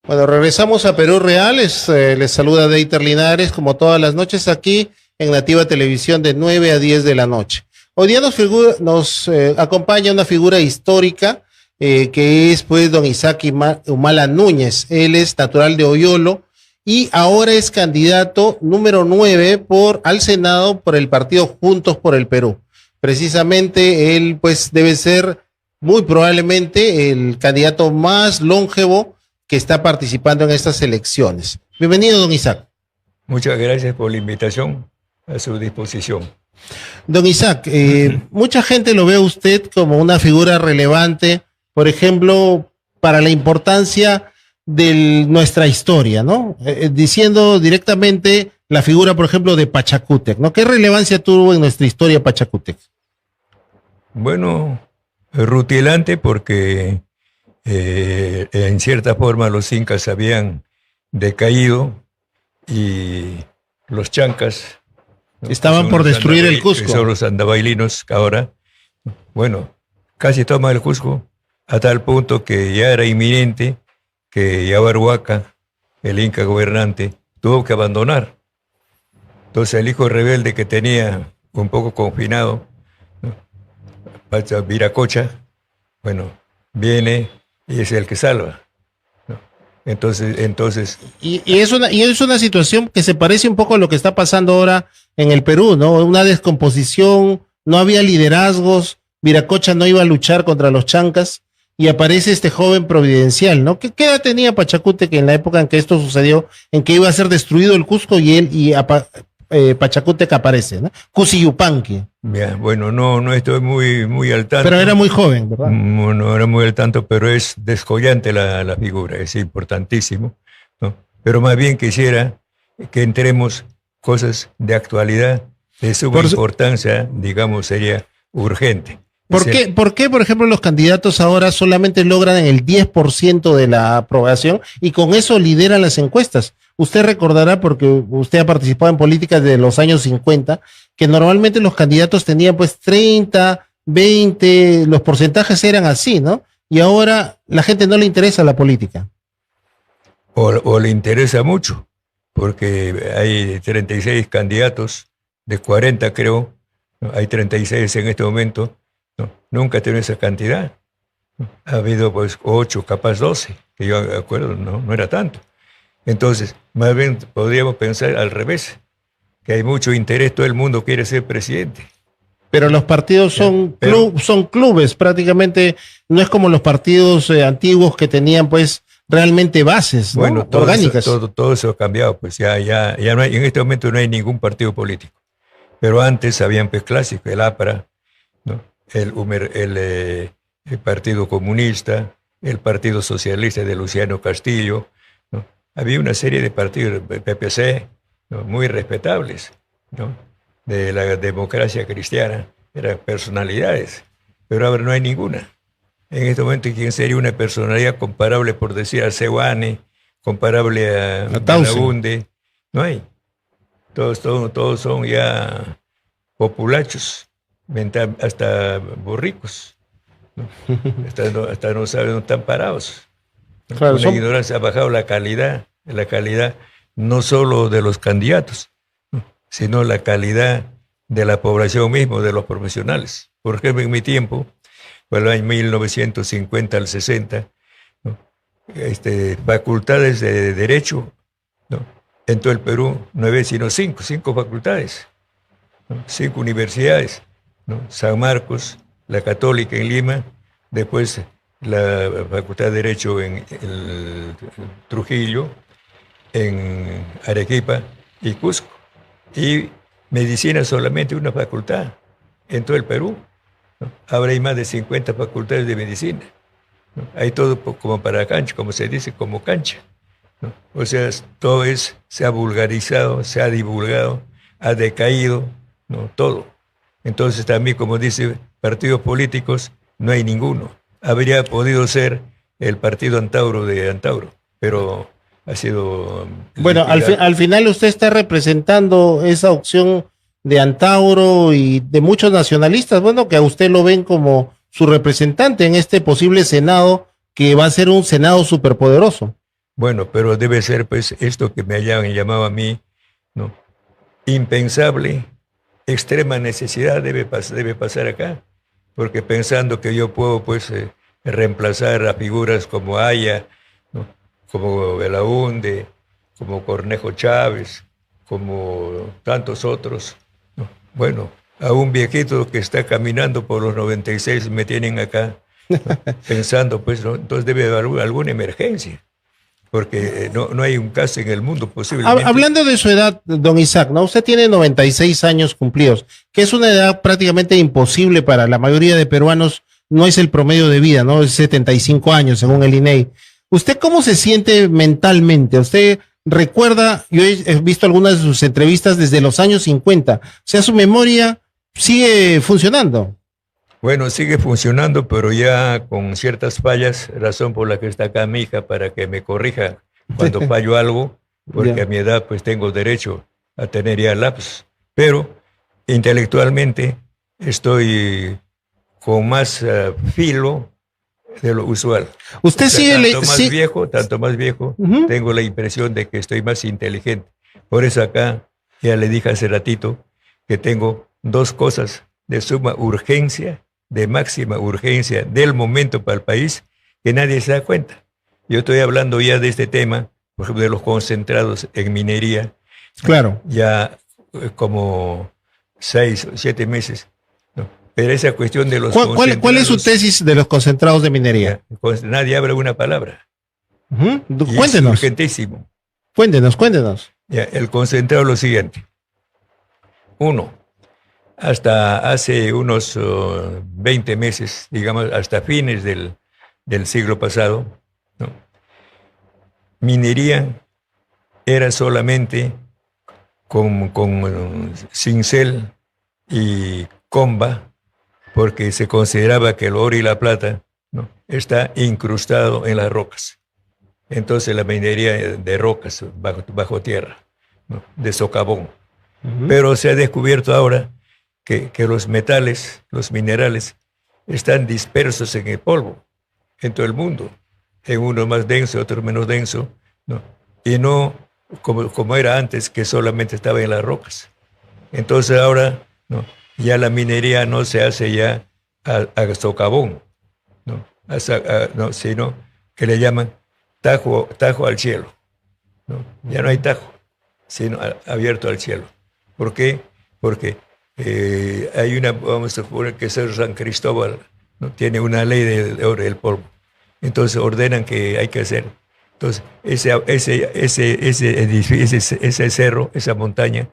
Bueno, regresamos a Perú Real. Les saluda Deiter Linares, como todas las noches, aquí en Nativa Televisión de 9 a 10 de la noche. Hoy día nos acompaña una figura histórica que es pues don Isaac Humala Núñez. Él es natural de Oyolo y ahora es candidato número 9 al Senado por el partido Juntos por el Perú. Precisamente él pues debe ser muy probablemente el candidato más longevo que está participando en estas elecciones. Bienvenido, don Isaac. Muchas gracias por la invitación, a su disposición. Don Isaac, mucha gente lo ve a usted como una figura relevante, por ejemplo, para la importancia de nuestra historia, ¿no? Diciendo directamente la figura, por ejemplo, de Pachacútec, ¿no? ¿Qué relevancia tuvo en nuestra historia Pachacútec? Bueno, rutilante porque en cierta forma los incas habían decaído y los chancas, ¿no?, estaban por destruir el Cusco. Son los andabailinos que ahora, bueno, casi toman el Cusco a tal punto que ya era inminente que Yabarhuaca, el inca gobernante, tuvo que abandonar. Entonces el hijo rebelde que tenía un poco confinado, ¿no?, Viracocha, bueno, viene y es el que salva, ¿no? Entonces y es una situación que se parece un poco a lo que está pasando ahora en el Perú, ¿no? Una descomposición, no había liderazgos, Viracocha no iba a luchar contra los chancas y aparece este joven providencial, ¿no? ¿Qué edad tenía Pachacútec en la época en que esto sucedió, en que iba a ser destruido el Cusco Pachacútec aparece, ¿no? Cusiyupanqui. Bien, bueno, no estoy muy al tanto. Pero era muy joven, ¿verdad? No era muy al tanto, pero es descollante la figura, es importantísimo, ¿no? Pero más bien quisiera que entremos cosas de actualidad, de suma importancia, digamos, sería urgente. ¿Por qué, por ejemplo, los candidatos ahora solamente logran el 10% de la aprobación y con eso lideran las encuestas? Usted recordará, porque usted ha participado en política desde los años 50, que normalmente los candidatos tenían pues 30, 20, los porcentajes eran así, ¿no? Y ahora la gente no le interesa la política. O le interesa mucho, porque hay 36 candidatos, de 40 creo, ¿no? Hay 36 en este momento, ¿no? Nunca ha tenido esa cantidad. Ha habido pues 8, capaz 12, que yo acuerdo, no era tanto. Entonces, más bien podríamos pensar al revés, que hay mucho interés, todo el mundo quiere ser presidente. Pero los partidos son clubes, prácticamente no es como los partidos antiguos que tenían pues realmente bases, ¿no?, bueno, orgánicas. Todo eso ha cambiado, pues ya no hay, en este momento no hay ningún partido político. Pero antes habían pues clásicos, el APRA, ¿no?, el Partido Comunista, el Partido Socialista de Luciano Castillo, ¿no? Había una serie de partidos, PPC, ¿no?, muy respetables, ¿no?, de la democracia cristiana, eran personalidades, pero ahora no hay ninguna. En este momento, ¿quién sería una personalidad comparable, por decir, a Seoane, comparable a Belaunde? No hay. Todos son ya populachos, hasta borricos, ¿no? hasta no saben dónde están parados. Claro, la ignorancia ha bajado la calidad no solo de los candidatos, sino la calidad de la población mismo, de los profesionales. Por ejemplo, en mi tiempo, por el año 1950 al 60, ¿no?, facultades de Derecho, ¿no?, en todo el Perú no había sino cinco facultades, ¿no?, 5 universidades, ¿no?, San Marcos, la Católica en Lima, después la Facultad de Derecho en Trujillo, en Arequipa y Cusco. Y medicina solamente una facultad en todo el Perú, ¿no? Ahora hay más de 50 facultades de medicina, ¿no? Hay todo como para cancha, como se dice, como cancha, ¿no? O sea, todo se ha vulgarizado, se ha divulgado, ha decaído, ¿no?, todo. Entonces también, como dice, partidos políticos no hay ninguno. Habría podido ser el partido Antauro de Antauro, pero ha sido... Bueno, al final usted está representando esa opción de Antauro y de muchos nacionalistas, bueno, que a usted lo ven como su representante en este posible Senado, que va a ser un Senado superpoderoso. Bueno, pero debe ser pues esto que me hayan llamado a mí, ¿no? Impensable, extrema necesidad debe pasar acá, porque pensando que yo puedo pues reemplazar a figuras como Haya, ¿no? Como Belaúnde, como Cornejo Chávez, como tantos otros, ¿no? Bueno, a un viejito que está caminando por los 96 me tienen acá, ¿no? Pensando pues, ¿no? Entonces debe haber alguna emergencia, porque no hay un caso en el mundo posiblemente. Hablando de su edad, don Isaac, ¿no? Usted tiene 96 años cumplidos, que es una edad prácticamente imposible para la mayoría de peruanos, no es el promedio de vida, ¿no? Es 75 años según el INEI. ¿Usted cómo se siente mentalmente? ¿Usted recuerda? Yo he visto algunas de sus entrevistas desde los años 50, o sea, su memoria sigue funcionando. Bueno, sigue funcionando, pero ya con ciertas fallas, razón por la que está acá mi hija, para que me corrija cuando fallo algo, porque a mi edad pues tengo derecho a tener ya lapsus. Pero intelectualmente estoy con más filo de lo usual. Usted sigue... Tanto más viejo, tengo la impresión de que estoy más inteligente. Por eso acá, ya le dije hace ratito, que tengo dos cosas de suma urgencia, de máxima urgencia del momento para el país, que nadie se da cuenta. Yo estoy hablando ya de este tema, por ejemplo, de los concentrados en minería. Claro. Ya como 6 o 7 meses. ¿No? Pero esa cuestión de los ¿Cuál es su tesis de los concentrados de minería? Nadie habla una palabra. Cuéntenos. Es urgentísimo. Cuéntenos. Ya, el concentrado es lo siguiente. 1. Hasta hace unos 20 meses, digamos, hasta fines del siglo pasado, ¿no? Minería era solamente con cincel y comba, porque se consideraba que el oro y la plata, ¿no?, está incrustado en las rocas. Entonces la minería de rocas bajo tierra, ¿no?, de socavón. Pero se ha descubierto ahora que los metales, los minerales, están dispersos en el polvo, en todo el mundo, en uno más denso, otro menos denso, ¿no? Y no como era antes, que solamente estaba en las rocas. Entonces ahora, ¿no?, ya la minería no se hace ya a socavón, ¿no? No, sino que le llaman tajo al cielo, ¿no? Ya no hay tajo, sino abierto al cielo. ¿Por qué? Porque hay vamos a suponer que Cerro San Cristóbal, ¿no?, tiene una ley de oro del polvo. Entonces ordenan que hay que hacer. Entonces ese cerro, esa montaña,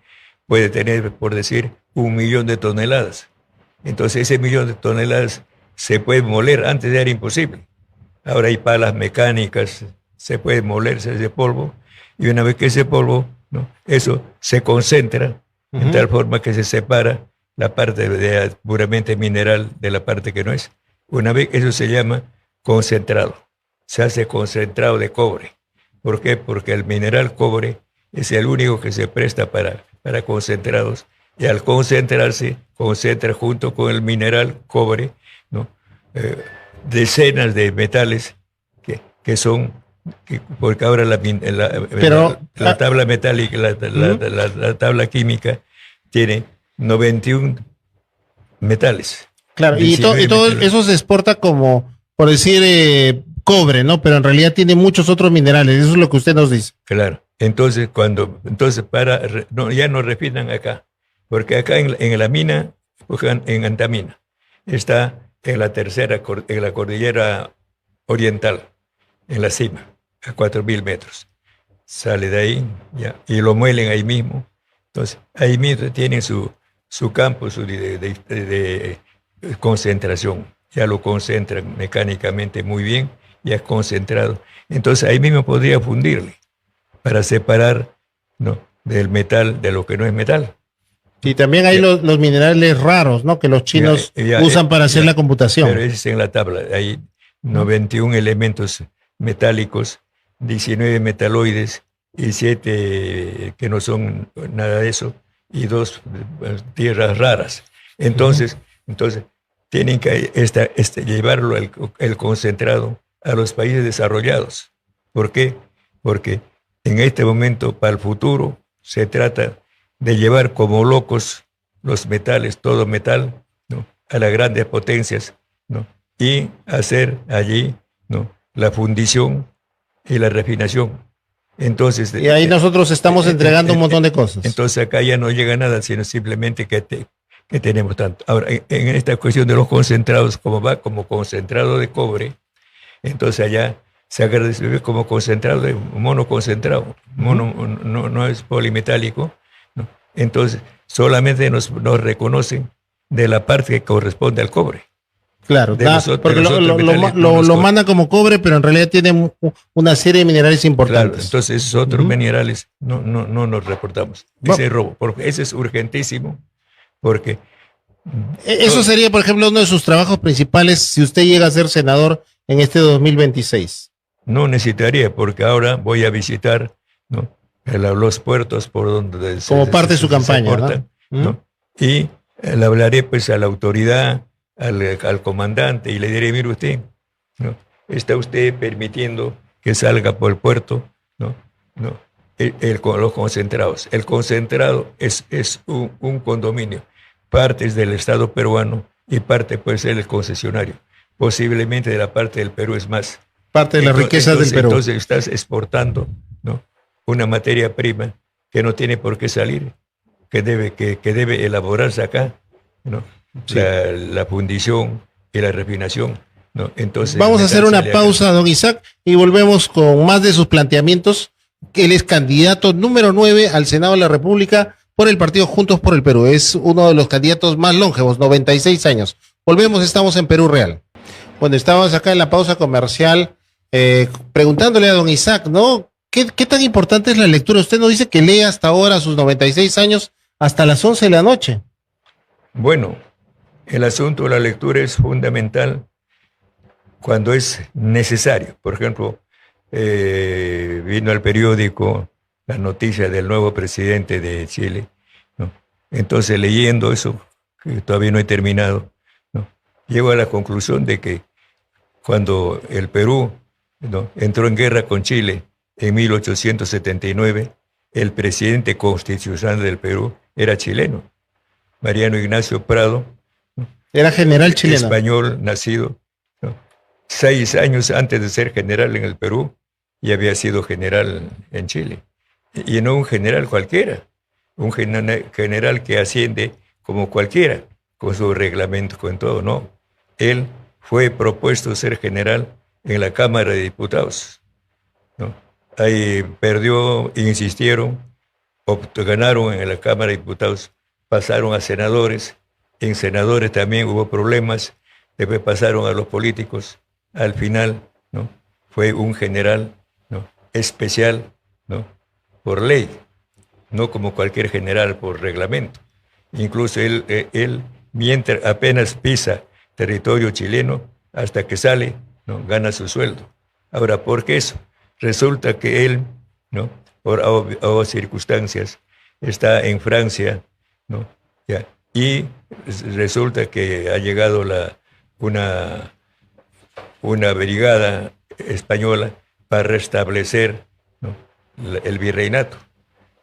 puede tener, por decir, 1.000.000 de toneladas. Entonces ese 1.000.000 de toneladas se puede moler. Antes era imposible. Ahora hay palas mecánicas, se puede molerse ese polvo, y una vez que ese polvo, ¿no?, eso se concentra en tal forma que se separa la parte puramente mineral de la parte que no es. Una vez eso se llama concentrado. Se hace concentrado de cobre. ¿Por qué? Porque el mineral cobre es el único que se presta para concentrados, y al concentrarse, concentra junto con el mineral cobre, ¿no?, decenas de metales que son... porque ahora la tabla metálica, la tabla química tiene 91 metales. Claro, y todo eso se exporta como, por decir, cobre, ¿no? Pero en realidad tiene muchos otros minerales, eso es lo que usted nos dice. Claro, entonces ya no refinan acá, porque acá en la mina, en Antamina, está en la cordillera oriental, en la cima, a 4.000 metros. Sale de ahí, ya, y lo muelen ahí mismo. Entonces, ahí mismo tienen su campo de concentración. Ya lo concentran mecánicamente muy bien, ya es concentrado. Entonces, ahí mismo podría fundirle para separar, ¿no?, del metal de lo que no es metal. Y también hay los minerales raros, ¿no?, que los chinos usan para hacer la computación. Pero ese es en la tabla. Hay 91 elementos metálicos, 19 metaloides y 7 que no son nada de eso, y 2 tierras raras. Entonces tienen que llevarlo el concentrado a los países desarrollados. ¿Por qué? porque en este momento, para el futuro, se trata de llevar como locos los metales, todo metal, ¿no?, a las grandes potencias, ¿no?, y hacer allí, ¿no?, la fundición y la refinación. Entonces, y ahí nosotros estamos entregando un montón de cosas. Entonces acá ya no llega nada, sino simplemente que tenemos tanto. Ahora, en esta cuestión de los concentrados, como va como concentrado de cobre, entonces allá se agradece como concentrado de monoconcentrado, no es polimetálico, ¿no? Entonces solamente nos reconocen de la parte que corresponde al cobre. Claro, porque lo mandan como cobre, pero en realidad tienen una serie de minerales importantes. Claro, entonces esos otros minerales no nos reportamos. Ese robo, porque ese es urgentísimo, porque... Eso sería, por ejemplo, uno de sus trabajos principales si usted llega a ser senador en este 2026. No necesitaría, porque ahora voy a visitar, ¿no?, los puertos por donde como parte de su campaña, portan, ¿no? Y le hablaré pues a la autoridad, al comandante, y le diré: mire usted, ¿no?, está usted permitiendo que salga por el puerto, ¿no?, los concentrados. El concentrado es un condominio, parte es del Estado peruano y parte puede ser el concesionario. Posiblemente de la parte del Perú es más. Parte de las riquezas del Perú. Entonces estás exportando, ¿no?, una materia prima que no tiene por qué salir, que debe elaborarse acá, ¿no? Sí. La fundición y la refinación, ¿no? Entonces vamos a hacer una pausa, don Isaac, y volvemos con más de sus planteamientos. Él es candidato número 9 al Senado de la República por el partido Juntos por el Perú. Es uno de los candidatos más longevos, 96 años. Volvemos, estamos en Perú Real. Bueno, estábamos acá en la pausa comercial preguntándole a don Isaac, ¿no? ¿Qué tan importante es la lectura? Usted nos dice que lee hasta ahora, a sus 96 años, hasta las 11 de la noche. Bueno, el asunto de la lectura es fundamental cuando es necesario. Por ejemplo, vino al periódico la noticia del nuevo presidente de Chile, ¿no? Entonces, leyendo eso, que todavía no he terminado, ¿no?, llego a la conclusión de que cuando el Perú, ¿no?, entró en guerra con Chile en 1879, el presidente constitucional del Perú era chileno, Mariano Ignacio Prado, ¿no?, era general chileno, español nacido, ¿no?, 6 años antes de ser general en el Perú, y había sido general en Chile. Y no un general cualquiera, un general que asciende como cualquiera, con su reglamento, con todo, no. Él fue propuesto ser general en la Cámara de Diputados, ¿no? Ahí perdió, insistieron, ganaron en la Cámara de Diputados, pasaron a senadores, en senadores también hubo problemas, después pasaron a los políticos, al final, ¿no?, fue un general, ¿no?, especial, ¿no?, por ley, no como cualquier general por reglamento. Incluso él mientras apenas pisa territorio chileno, hasta que sale, ¿no?, gana su sueldo. Ahora, ¿por qué eso? Resulta que él, ¿no?, por circunstancias, está en Francia, ¿no?, ya, y resulta que ha llegado una brigada española para restablecer, ¿no?, el virreinato,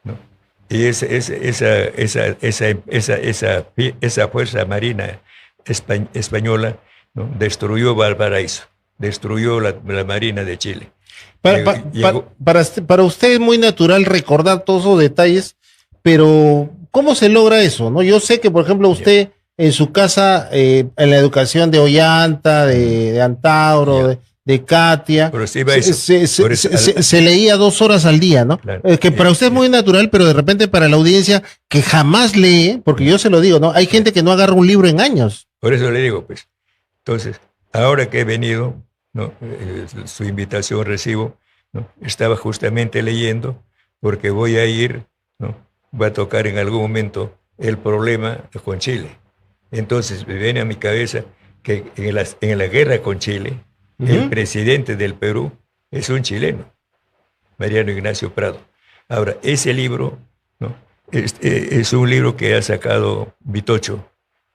¿no? Y esa fuerza marina española, ¿no?, destruyó Valparaíso, destruyó la Marina de Chile. Para usted es muy natural recordar todos esos detalles, pero ¿cómo se logra eso, no? Yo sé que, por ejemplo, usted en su casa, en la educación de Ollanta, de Antauro, de Katia, se leía 2 horas al día, ¿no? Claro. Que para usted es muy natural, pero de repente para la audiencia que jamás lee, porque yo se lo digo, ¿no? Hay gente que no agarra un libro en años. Por eso le digo, pues. Entonces, ahora que he venido, ¿no?, su invitación recibo, ¿no?, estaba justamente leyendo, porque voy a ir, ¿no?, voy a tocar en algún momento el problema con Chile. Entonces me viene a mi cabeza que en la guerra con Chile, el presidente del Perú es un chileno, Mariano Ignacio Prado. Ahora, ese libro, ¿no?, es un libro que ha sacado Vitocho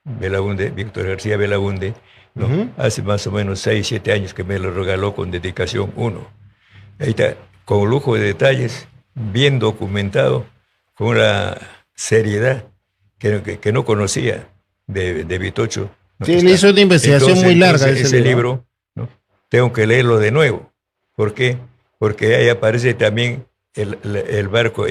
Belaunde, Víctor García Belaunde, ¿no?, hace más o menos 6, 7 años, que me lo regaló con dedicación uno. Ahí está, con lujo de detalles, bien documentado, con una seriedad que no conocía de Vitocho, ¿no? Sí, le hizo una investigación muy larga. Ese libro, ¿no? Tengo que leerlo de nuevo. ¿Por qué? Porque ahí aparece también el barco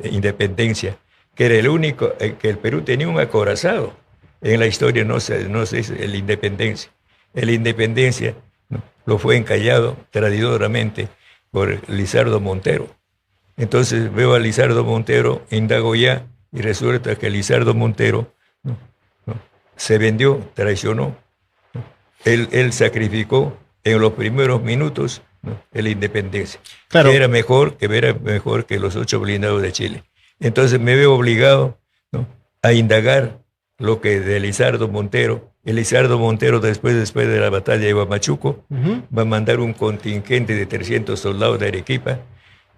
Independencia, que era el único, que el Perú tenía un acorazado. En la historia no se dice el Independencia. El Independencia, ¿no?, lo fue encallado traidoramente por Lizardo Montero. Entonces veo a Lizardo Montero, indago ya, y resulta que Lizardo Montero, ¿no?, se vendió, traicionó, ¿no? Él sacrificó en los primeros minutos, ¿no?, la independencia, claro, que era mejor que los 8 blindados de Chile. Entonces me veo obligado, ¿no?, a indagar lo que de Lizardo Montero. El Lizardo Montero, después de la batalla de Huamachuco, va a mandar un contingente de 300 soldados de Arequipa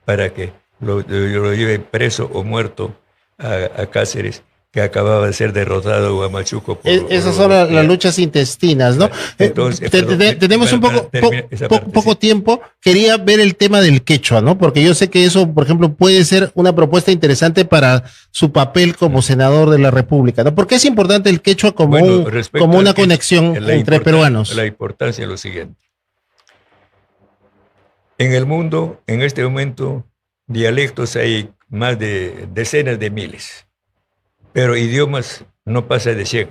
para que lo lleven preso o muerto a Cáceres, que acababa de ser derrotado en Huamachuco. Esas son las luchas intestinas, ¿no? Entonces, tenemos un poco tiempo. Quería ver el tema del quechua, ¿no? Porque yo sé que eso, por ejemplo, puede ser una propuesta interesante para su papel como senador de la República, ¿no? ¿Por qué es importante el quechua como una conexión entre peruanos? La importancia es lo siguiente. En el mundo, en este momento, dialectos hay más de decenas de miles. Pero idiomas no pasa de 100,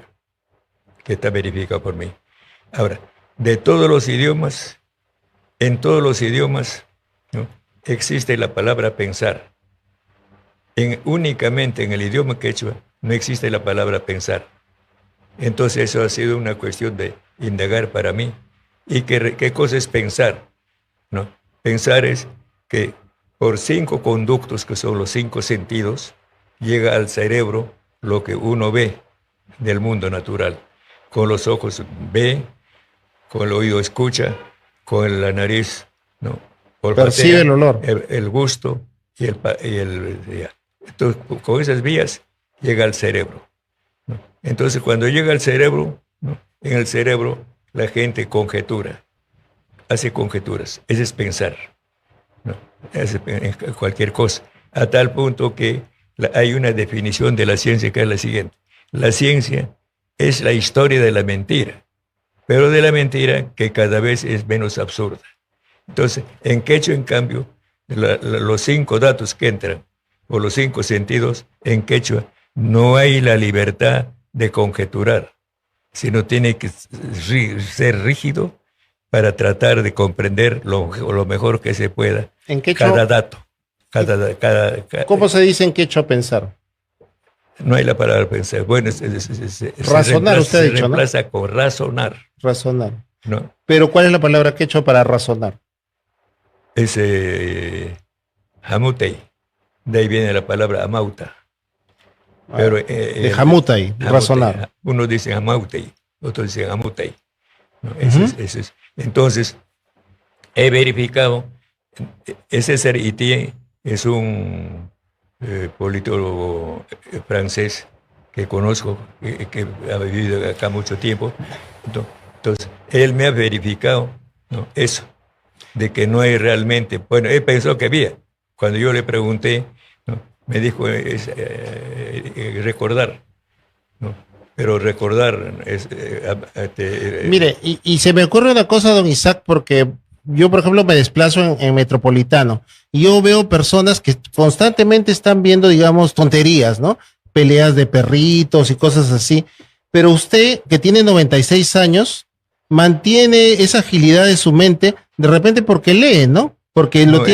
que está verificado por mí. Ahora, de todos los idiomas, en todos los idiomas, ¿no?, existe la palabra pensar. Únicamente en el idioma quechua no existe la palabra pensar. Entonces eso ha sido una cuestión de indagar para mí. ¿Y qué cosa es pensar? ¿No? Pensar es que por 5 conductos, que son los 5 sentidos, llega al cerebro lo que uno ve del mundo natural. Con los ojos ve, con el oído escucha, con la nariz, ¿no?, percibe el olor, el gusto entonces, con esas vías llega al cerebro, ¿no? Entonces, cuando llega al cerebro, ¿no?, en el cerebro la gente conjetura, hace conjeturas. Ese es pensar, ¿no? Hace cualquier cosa, a tal punto que hay una definición de la ciencia que es la siguiente: la ciencia es la historia de la mentira, pero de la mentira que cada vez es menos absurda. Entonces, en quechua, en cambio, los 5 datos que entran, o los 5 sentidos, en quechua, no hay la libertad de conjeturar, sino tiene que ser rígido para tratar de comprender lo mejor que se pueda en quechua, cada dato. ¿Cómo se dice en quechua pensar? No hay la palabra pensar. Bueno, razonar, usted ha dicho, se reemplaza, ¿no?, con razonar. Razonar. ¿No? Pero ¿cuál es la palabra quechua para razonar? Es jamutei. De ahí viene la palabra amauta. Pero, de jamutei, razonar. Unos dicen amautei, otros dicen amutei, ¿no? Es. Entonces, he verificado. César Itier es un politólogo francés que conozco, que ha vivido acá mucho tiempo. Entonces, él me ha verificado, ¿no?, eso, de que no hay realmente. Bueno, él pensó que había. Cuando yo le pregunté, ¿no?, me dijo recordar, ¿no? Pero recordar es... Mire, y se me ocurre una cosa, don Isaac, porque yo, por ejemplo, me desplazo en Metropolitano y yo veo personas que constantemente están viendo, digamos, tonterías, ¿no? Peleas de perritos y cosas así. Pero usted, que tiene 96 años, mantiene esa agilidad de su mente, de repente porque lee, ¿no? Porque lo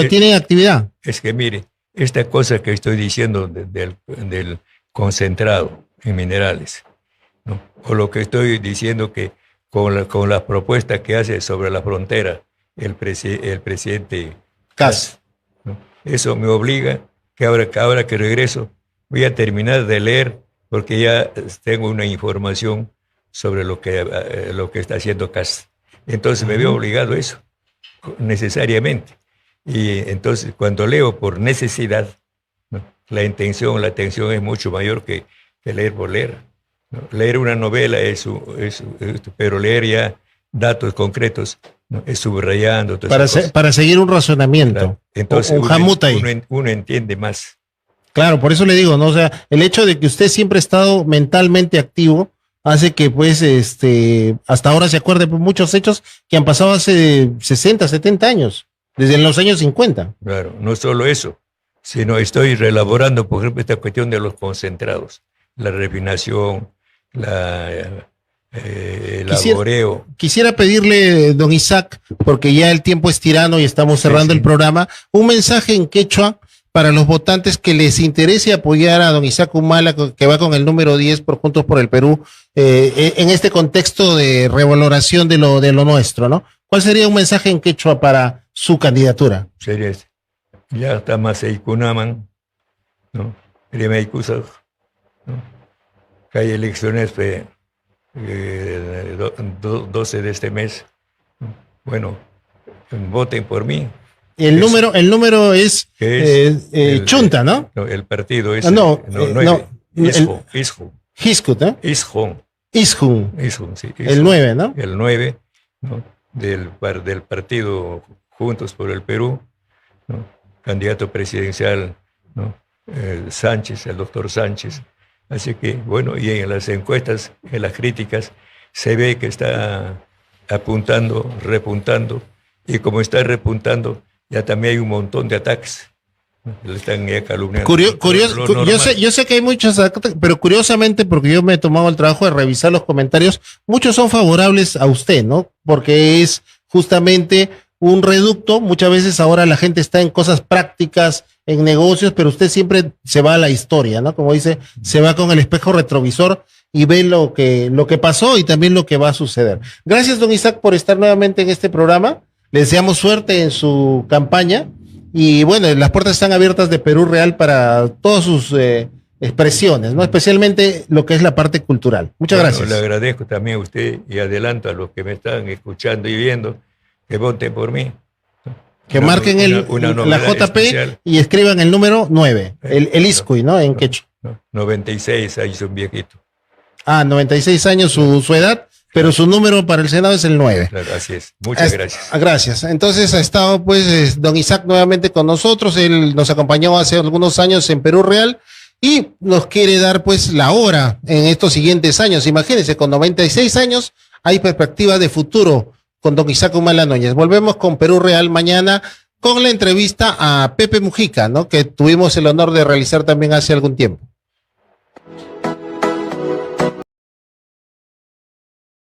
tiene en actividad. Es que mire, esta cosa que estoy diciendo del concentrado en minerales, ¿no?, o lo que estoy diciendo que con las propuestas que hace sobre la frontera el presidente Kast, ¿no?, eso me obliga que ahora que regreso voy a terminar de leer, porque ya tengo una información sobre lo que está haciendo Kast. Entonces me veo obligado a eso, necesariamente. Y entonces cuando leo por necesidad, ¿no?, la atención es mucho mayor que leer por leer, ¿no? Leer una novela pero leer ya datos concretos ¿no? Es subrayando. Para seguir un razonamiento. Claro. Entonces, un jamut ahí. Uno entiende más. Claro, por eso le digo, ¿no? O sea, el hecho de que usted siempre ha estado mentalmente activo hace que, pues, hasta ahora se acuerde de muchos hechos que han pasado hace 60, 70 años, desde los años 50. Claro, no solo eso, sino estoy reelaborando, por ejemplo, esta cuestión de los concentrados, la refinación, el laboreo. Quisiera pedirle, don Isaac, porque ya el tiempo es tirano y estamos cerrando el programa, un mensaje en quechua para los votantes que les interese apoyar a don Isaac Humala, que va con el número 10 por Juntos por el Perú, en este contexto de revaloración de lo nuestro, ¿no? ¿Cuál sería un mensaje en quechua para su candidatura? Sería este. Ya está más Eikunaman, ¿no? Rimeikusak, ¿no? Que hay elecciones 12 de este mes. Bueno, voten por mí. El número es Chunta, ¿no? No, el partido es Hiskut, ¿eh? Ishun, sí. El 9, ¿no? El 9, ¿no? Del partido Juntos por el Perú, ¿no? Candidato presidencial, ¿no? El doctor Sánchez. Así que, bueno, y en las encuestas, en las críticas, se ve que está repuntando, y como está repuntando, ya también hay un montón de ataques. Le están calumniando. Yo sé que hay muchos ataques, pero curiosamente, porque yo me he tomado el trabajo de revisar los comentarios, muchos son favorables a usted, ¿no? Porque es justamente un reducto. Muchas veces ahora la gente está en cosas prácticas, en negocios, pero usted siempre se va a la historia, ¿no? Como dice, se va con el espejo retrovisor y ve lo que pasó y también lo que va a suceder. Gracias, don Isaac, por estar nuevamente en este programa. Le deseamos suerte en su campaña y bueno, las puertas están abiertas de Perú Real para todas sus expresiones, ¿no? Especialmente lo que es la parte cultural. Muchas gracias. Le agradezco también a usted y adelanto a los que me están escuchando y viendo que voten por mí. Que marquen la JP especial. Y escriban el número 9, el Iscuy, ¿no? En quechua. 96 años, un viejito. 96 años su edad, pero su número para el Senado es el 9. Claro, así es. Muchas gracias. Gracias. Entonces ha estado pues don Isaac nuevamente con nosotros. Él nos acompañó hace algunos años en Perú Real y nos quiere dar pues la hora en estos siguientes años. Imagínense, con 96 años hay perspectiva de futuro con don Isaac Humala Núñez. Volvemos con Perú Real mañana con la entrevista a Pepe Mujica, ¿no? Que tuvimos el honor de realizar también hace algún tiempo.